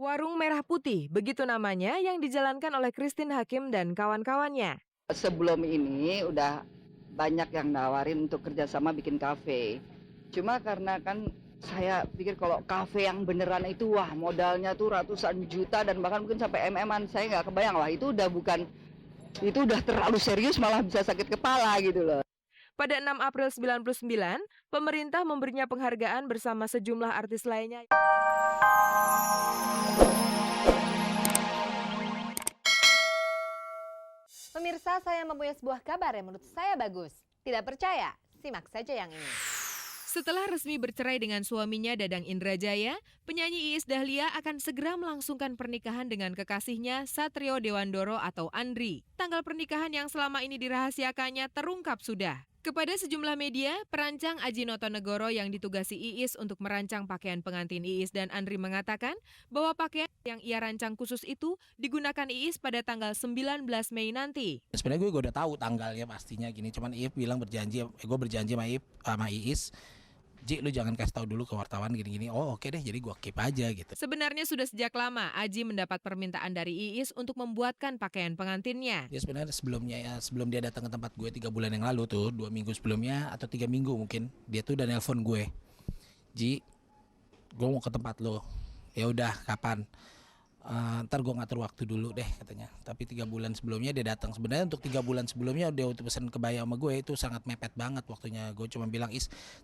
Warung Merah Putih, begitu namanya yang dijalankan oleh Christine Hakim dan kawan-kawannya. Sebelum ini udah banyak yang nawarin untuk kerjasama bikin kafe. Cuma karena kan saya pikir kalau kafe yang beneran itu wah modalnya tuh ratusan juta dan bahkan mungkin sampai MM-an. Saya nggak kebayang, wah itu udah terlalu serius malah bisa sakit kepala gitu loh. Pada 6 April 99, pemerintah memberinya penghargaan bersama sejumlah artis lainnya. Pemirsa, saya mempunyai sebuah kabar yang menurut saya bagus. Tidak percaya? Simak saja yang ini. Setelah resmi bercerai dengan suaminya Dadang Indrajaya, penyanyi Iis Dahlia akan segera melangsungkan pernikahan dengan kekasihnya Satrio Dewandoro atau Andri. Tanggal pernikahan yang selama ini dirahasiakannya terungkap sudah. Kepada sejumlah media, perancang Aji Notonegoro yang ditugasi Iis untuk merancang pakaian pengantin Iis dan Andri mengatakan bahwa pakaian yang ia rancang khusus itu digunakan Iis pada tanggal 19 Mei nanti. Sebenarnya gue udah tahu tanggalnya pastinya gini, cuman Iip bilang gue berjanji sama Iis, Ji, lu jangan kasih tahu dulu ke wartawan gini-gini. Oh oke deh, jadi gue keep aja gitu. Sebenarnya sudah sejak lama Aji mendapat permintaan dari Iis untuk membuatkan pakaian pengantinnya. Dia sebenarnya sebelum dia datang ke tempat gue 3 bulan yang lalu tuh, 2 minggu sebelumnya atau 3 minggu mungkin, dia tuh udah nelpon gue. Ji, gue mau ke tempat lo. Ya udah, kapan? Ntar gue ngatur waktu dulu deh katanya. Tapi 3 bulan sebelumnya dia datang. Sebenarnya untuk 3 bulan sebelumnya dia waktu pesan kebaya sama gue itu sangat mepet banget waktunya. Gue cuma bilang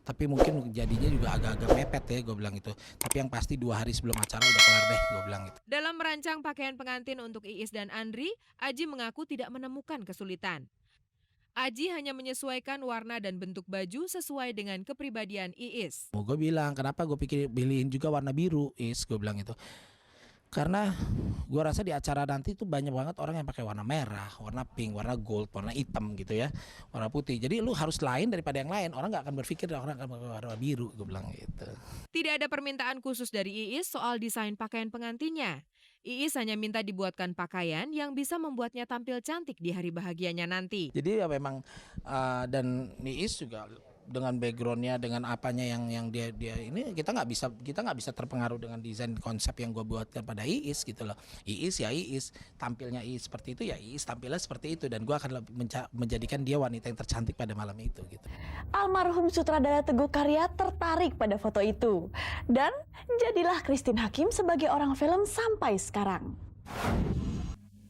tapi mungkin jadinya juga agak-agak mepet ya, gue bilang itu. Tapi yang pasti 2 hari sebelum acara udah kelar deh, gue bilang itu. Dalam merancang pakaian pengantin untuk Iis dan Andri, Aji mengaku tidak menemukan kesulitan. Aji hanya menyesuaikan warna dan bentuk baju sesuai dengan kepribadian Iis. Gue bilang kenapa gue pilihin juga warna biru, gue bilang itu. Karena gue rasa di acara nanti tuh banyak banget orang yang pakai warna merah, warna pink, warna gold, warna hitam gitu ya, warna putih. Jadi lu harus lain daripada yang lain. Orang nggak akan berpikir orang akan pakai warna biru, gue bilang gitu. Tidak ada permintaan khusus dari Iis soal desain pakaian pengantinnya. Iis hanya minta dibuatkan pakaian yang bisa membuatnya tampil cantik di hari bahagianya nanti. Jadi ya memang dan Iis juga dengan backgroundnya, dengan apanya yang dia ini kita nggak bisa terpengaruh dengan desain konsep yang gue buatkan pada Iis gitu loh. Iis tampilnya Iis seperti itu ya, Iis tampilnya seperti itu, dan gue akan menjadikan dia wanita yang tercantik pada malam itu gitu. Almarhum sutradara Teguh Karya tertarik pada foto itu dan jadilah Christine Hakim sebagai orang film sampai sekarang.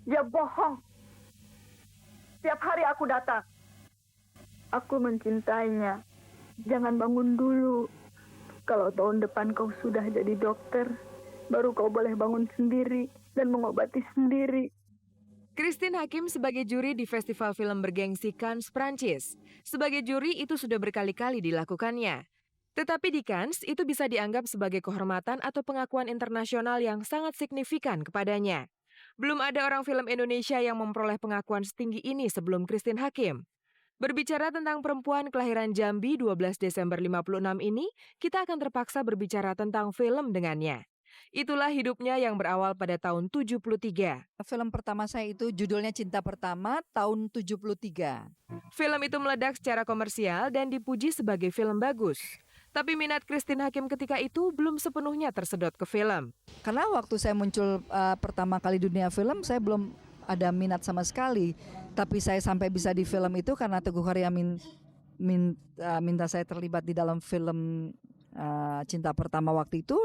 Dia bohong. Setiap hari aku datang. Aku mencintainya. Jangan bangun dulu. Kalau tahun depan kau sudah jadi dokter, baru kau boleh bangun sendiri dan mengobati sendiri. Christine Hakim sebagai juri di Festival Film Bergengsi Cannes, Prancis. Sebagai juri itu sudah berkali-kali dilakukannya. Tetapi di Cannes itu bisa dianggap sebagai kehormatan atau pengakuan internasional yang sangat signifikan kepadanya. Belum ada orang film Indonesia yang memperoleh pengakuan setinggi ini sebelum Christine Hakim. Berbicara tentang perempuan kelahiran Jambi 12 Desember 56 ini, kita akan terpaksa berbicara tentang film dengannya. Itulah hidupnya yang berawal pada tahun 73. Film pertama saya itu judulnya Cinta Pertama tahun 73. Film itu meledak secara komersial dan dipuji sebagai film bagus. Tapi minat Christine Hakim ketika itu belum sepenuhnya tersedot ke film. Karena waktu saya muncul pertama kali dunia film, saya belum ada minat sama sekali. Tapi saya sampai bisa di film itu karena Teguh Karya minta saya terlibat di dalam film Cinta Pertama waktu itu.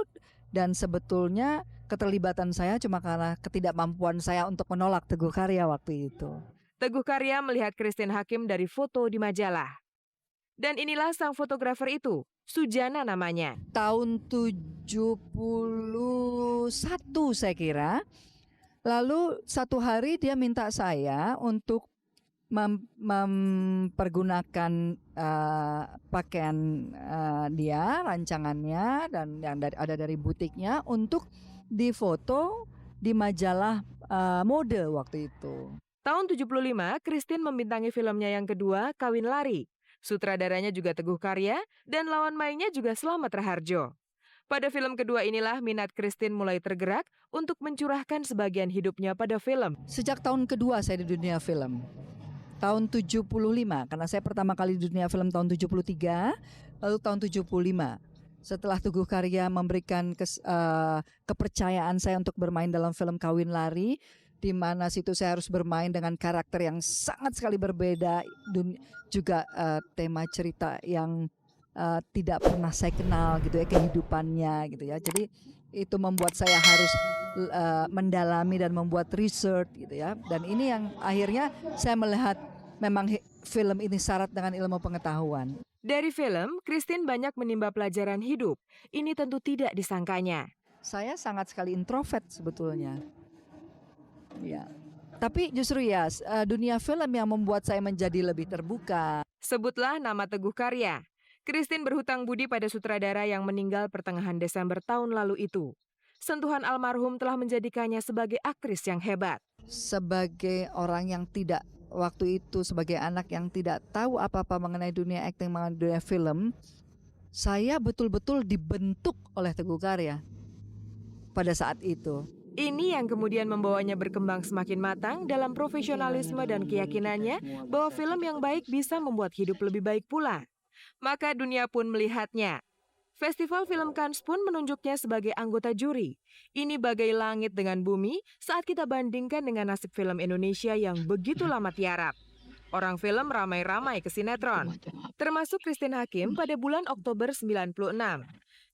Dan sebetulnya keterlibatan saya cuma karena ketidakmampuan saya untuk menolak Teguh Karya waktu itu. Teguh Karya melihat Christine Hakim dari foto di majalah. Dan inilah sang fotografer itu, Sujana namanya. Tahun 71 saya kira. Lalu satu hari dia minta saya untuk mempergunakan pakaian dia, rancangannya dan yang ada dari butiknya untuk difoto di majalah mode waktu itu. Tahun 75, Christine membintangi filmnya yang kedua, Kawin Lari. Sutradaranya juga Teguh Karya dan lawan mainnya juga Slamet Raharjo. Pada film kedua inilah minat Christine mulai tergerak untuk mencurahkan sebagian hidupnya pada film. Sejak tahun kedua saya di dunia film, tahun 75, karena saya pertama kali di dunia film tahun 73, lalu tahun 75. setelah Teguh Karya memberikan kepercayaan saya untuk bermain dalam film Kawin Lari, di mana situ saya harus bermain dengan karakter yang sangat sekali berbeda, juga tema cerita yang tidak pernah saya kenal gitu ya, kehidupannya gitu ya. Jadi itu membuat saya harus mendalami dan membuat research gitu ya. Dan ini yang akhirnya saya melihat memang film ini syarat dengan ilmu pengetahuan. Dari film, Christine banyak menimba pelajaran hidup. Ini tentu tidak disangkanya. Saya sangat sekali introvert sebetulnya. Ya. Tapi justru ya dunia film yang membuat saya menjadi lebih terbuka. Sebutlah nama Teguh Karya. Christine berhutang budi pada sutradara yang meninggal pertengahan Desember tahun lalu itu. Sentuhan almarhum telah menjadikannya sebagai aktris yang hebat. Sebagai orang yang tidak, waktu itu sebagai anak yang tidak tahu apa-apa mengenai dunia akting, mengenai dunia film, saya betul-betul dibentuk oleh Teguh Karya pada saat itu. Ini yang kemudian membawanya berkembang semakin matang dalam profesionalisme dan keyakinannya bahwa film yang baik bisa membuat hidup lebih baik pula. Maka dunia pun melihatnya. Festival Film Cannes pun menunjuknya sebagai anggota juri. Ini bagai langit dengan bumi saat kita bandingkan dengan nasib film Indonesia yang begitu lama tiarap. Orang film ramai-ramai ke sinetron, termasuk Christine Hakim pada bulan Oktober 96.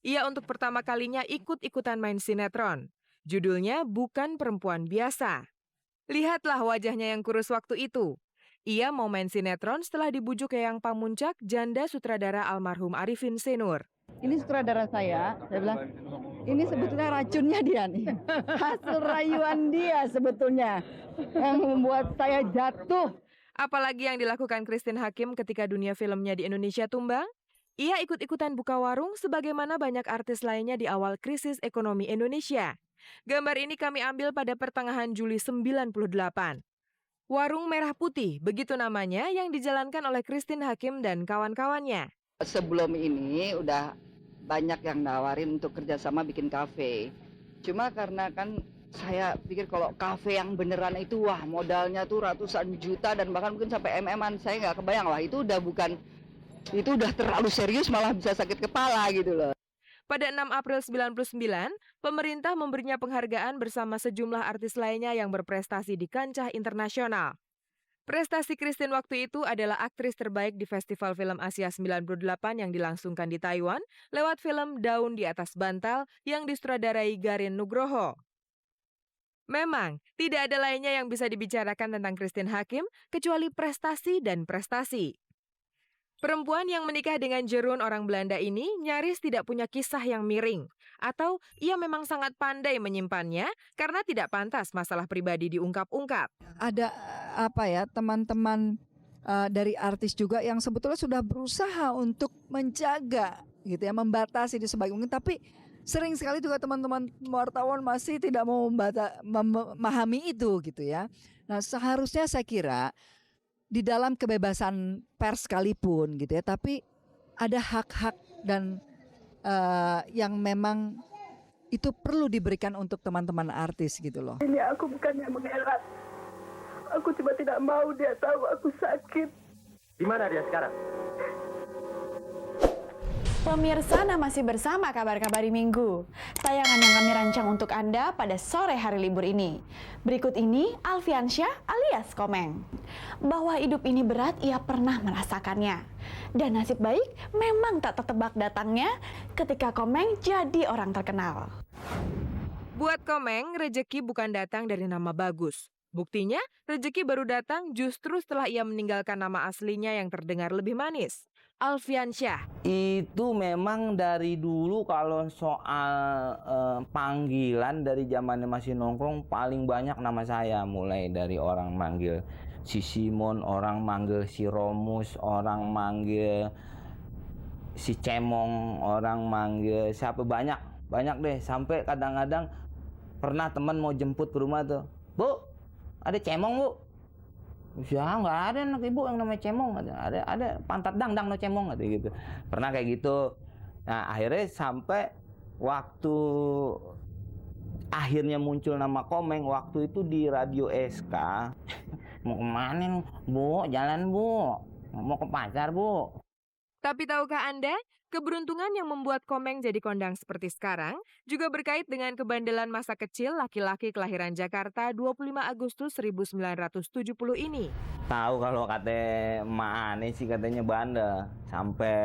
Ia untuk pertama kalinya ikut-ikutan main sinetron. Judulnya Bukan Perempuan Biasa. Lihatlah wajahnya yang kurus waktu itu. Ia mau main sinetron setelah dibujuk Eyang Pamuncak, janda sutradara almarhum Arifin Senur. Ini sutradara saya bilang, ini sebetulnya racunnya dia nih. Hasil rayuan dia sebetulnya yang membuat saya jatuh. Apalagi yang dilakukan Christine Hakim ketika dunia filmnya di Indonesia tumbang? Ia ikut-ikutan buka warung sebagaimana banyak artis lainnya di awal krisis ekonomi Indonesia. Gambar ini kami ambil pada pertengahan Juli 98. Warung Merah Putih, begitu namanya yang dijalankan oleh Christine Hakim dan kawan-kawannya. Sebelum ini udah banyak yang nawarin untuk kerjasama bikin kafe. Cuma karena kan saya pikir kalau kafe yang beneran itu wah modalnya tuh ratusan juta dan bahkan mungkin sampai MM-an, saya nggak kebayang, wah itu udah terlalu serius malah bisa sakit kepala gitu loh. Pada 6 April 99, pemerintah memberinya penghargaan bersama sejumlah artis lainnya yang berprestasi di kancah internasional. Prestasi Christine waktu itu adalah aktris terbaik di Festival Film Asia 98 yang dilangsungkan di Taiwan lewat film Daun di Atas Bantal yang disutradarai Garin Nugroho. Memang, tidak ada lainnya yang bisa dibicarakan tentang Christine Hakim kecuali prestasi dan prestasi. Perempuan yang menikah dengan Jeroen orang Belanda ini nyaris tidak punya kisah yang miring. Atau ia memang sangat pandai menyimpannya karena tidak pantas masalah pribadi diungkap-ungkap. Ada teman-teman dari artis juga yang sebetulnya sudah berusaha untuk menjaga gitu ya, membatasi di sebagai mungkin, tapi sering sekali juga teman-teman wartawan masih tidak mau memahami itu gitu ya. Nah, seharusnya saya kira di dalam kebebasan pers sekalipun gitu ya, tapi ada hak-hak dan yang memang itu perlu diberikan untuk teman-teman artis gitu loh. Ini aku bukannya mengelak. Aku cuma tidak mau dia tahu aku sakit. Di mana dia sekarang? Pemirsa, Anda masih bersama Kabar-Kabar di Minggu. Tayangan yang kami rancang untuk Anda pada sore hari libur ini. Berikut ini Alfiansyah alias Komeng. Bahwa hidup ini berat, ia pernah merasakannya. Dan nasib baik memang tak tertebak datangnya ketika Komeng jadi orang terkenal. Buat Komeng, rejeki bukan datang dari nama bagus. Buktinya, rejeki baru datang justru setelah ia meninggalkan nama aslinya yang terdengar lebih manis. Alfiansyah. Itu memang dari dulu kalau soal panggilan dari zamannya masih nongkrong paling banyak nama saya, mulai dari orang manggil si Simon, orang manggil si Romus, orang manggil si Cemong, orang manggil siapa, banyak deh, sampai kadang-kadang pernah teman mau jemput ke rumah tuh, "Bu, ada Cemong, Bu." Ya nggak ada anak ibu yang namanya Cemong, ada pantat dangdang no Cemong gitu. Pernah kayak gitu. Nah akhirnya sampai waktu akhirnya muncul nama Komeng waktu itu di Radio SK. "Mau kemana, Bu? Jalan, Bu. Mau ke pasar, Bu." Tapi tahukah Anda, keberuntungan yang membuat Komeng jadi kondang seperti sekarang juga berkait dengan kebandelan masa kecil laki-laki kelahiran Jakarta 25 Agustus 1970 ini. Tahu kalau kata emak aneh sih katanya bandel sampai